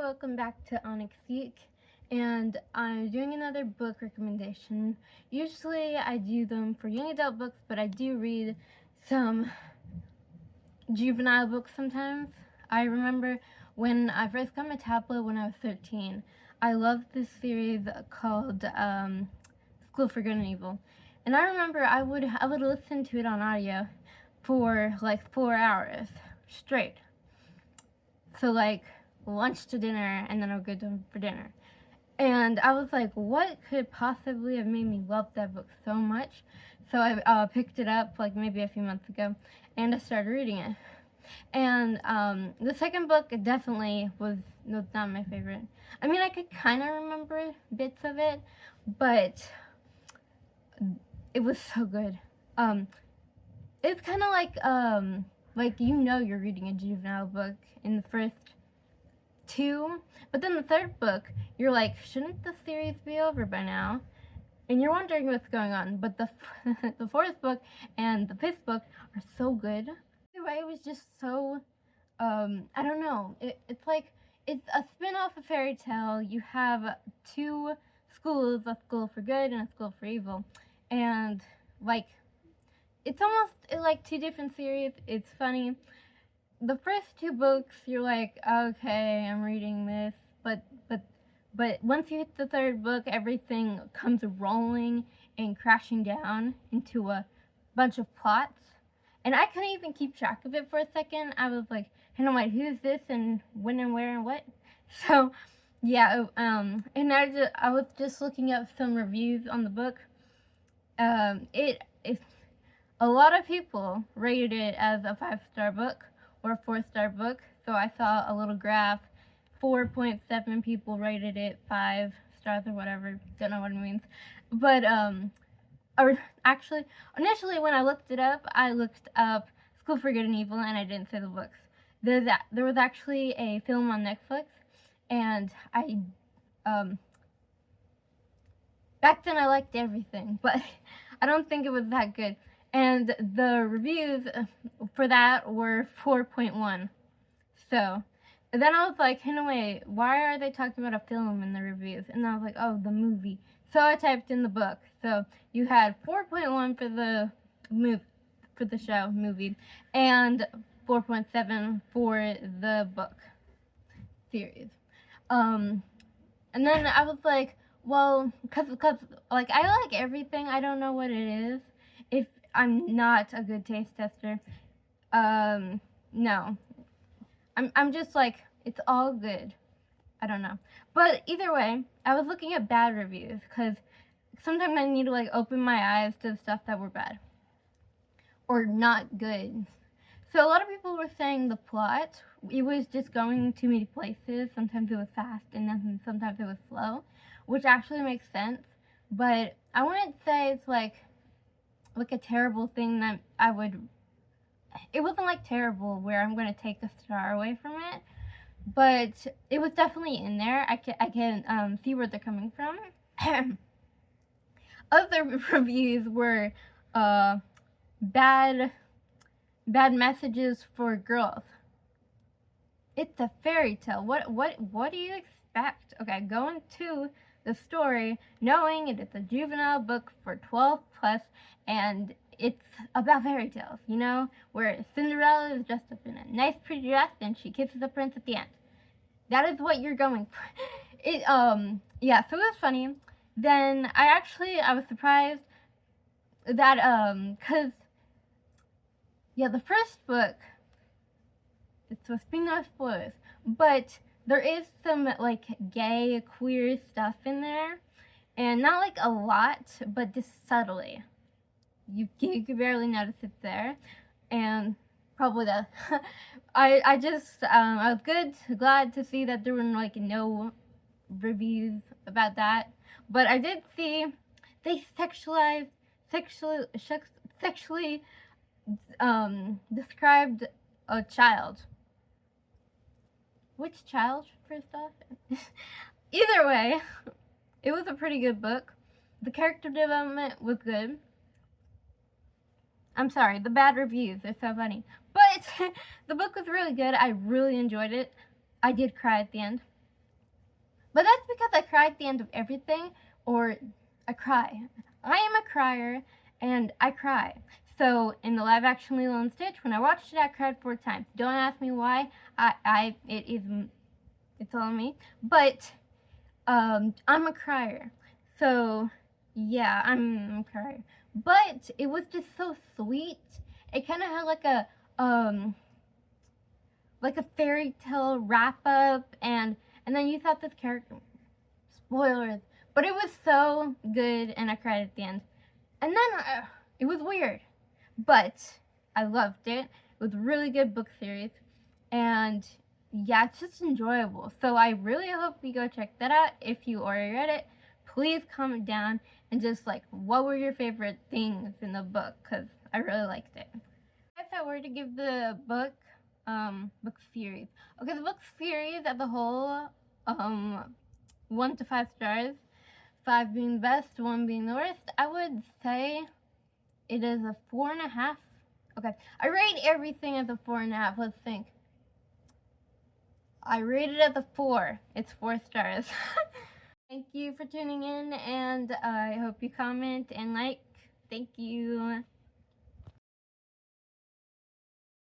welcome back to Onyx Geek, and I'm doing another book recommendation. Usually I do them for young adult books, but I do read some juvenile books sometimes. I remember when I first got my tablet when I was 13, I loved this series called School for Good and Evil. And I remember I would listen to it on audio for like 4 hours straight. So like lunch to dinner, and then I would go to for dinner. And I was like, what could possibly have made me love that book so much? So I picked it up like maybe a few months ago, and I started reading it. And the second book definitely was not my favorite. I mean, I could kind of remember bits of it, but it was so good. It's kind of like you're reading a juvenile book in the first two, but then the third book, you're like, shouldn't the series be over by now? And you're wondering what's going on. But the the fourth book and the fifth book are so good. The way it was just so, I don't know. It's like it's a spin-off of Fairy Tale. You have two schools, a school for good and a school for evil, and like it's almost like two different series. It's funny. The first two books, you're like, okay, I'm reading this, but once you hit the third book, everything comes rolling and crashing down into a bunch of plots, and I couldn't even keep track of it for a second. I was like, hey, no, wait, who's this and when and where and what? So, yeah, and I was just looking up some reviews on the book. It a lot of people rated it as a 5-star book or a 4-star book. So I saw a little graph. 4.7 people rated it 5 stars or whatever. Don't know what it means. But or actually, initially when I looked it up, I looked up School for Good and Evil, and I didn't say the books. There was actually a film on Netflix, and I back then I liked everything, but I don't think it was that good. And the reviews for that were 4.1. So then I was like, hey, no, wait, why are they talking about a film in the reviews? And I was like, oh, the movie. So I typed in the book. So you had 4.1 for the movie, and 4.7 for the book series. And then I was like, well, cause like I like everything. I don't know what it is. If I'm not a good taste tester, no. I'm just like, it's all good. I don't know. But either way, I was looking at bad reviews, because sometimes I need to like open my eyes to the stuff that were bad or not good. So a lot of people were saying the plot, it was just going too many places. Sometimes it was fast, and then sometimes it was slow, which actually makes sense. But I wouldn't say it's like a terrible thing that I would. It wasn't like terrible where I'm going to take a star away from it, but it was definitely in there. I can see where they're coming from. Other reviews were bad messages for girls. It's a fairy tale. What do you expect? Okay, go into the story knowing it is a juvenile book for 12 plus, and it's about fairy tales, you know, where Cinderella is dressed up in a nice pretty dress and she kisses the prince at the end. That is what you're going for. Yeah, so it was funny. Then I was surprised that cause yeah, the first book, it's supposed to be no spoilers, but there is some like gay, queer stuff in there, and not like a lot, but just subtly. You can barely notice it's there, and probably that. I was glad to see that there were like no reviews about that, but I did see they sexually described a child. Which child, first off? Either way, it was a pretty good book. The character development was good. I'm sorry, the bad reviews are so funny. But the book was really good. I really enjoyed it. I did cry at the end. But that's because I cry at the end of everything, or I cry. I am a crier, and I cry. So in the live action Lilo and Stitch, when I watched it, I cried 4 times. Don't ask me why. It's all me. But I'm a crier. So yeah, I'm a crier. But it was just so sweet. It kind of had like a fairy tale wrap up, and then you thought this character, spoilers, but it was so good, and I cried at the end. And then it was weird, but I loved it. It was a really good book series, and yeah, it's just enjoyable. So I really hope you go check that out. If you already read it, please comment down and just like, what were your favorite things in the book, because I really liked it. If I were to give the book series, okay, the book series as a whole, 1 to 5 stars, 5 being the best, 1 being the worst, I would say it is a 4.5. Okay, I rate everything as a 4.5. Let's think. I rate it as a 4. It's 4 stars. Thank you for tuning in, and I hope you comment and like. Thank you.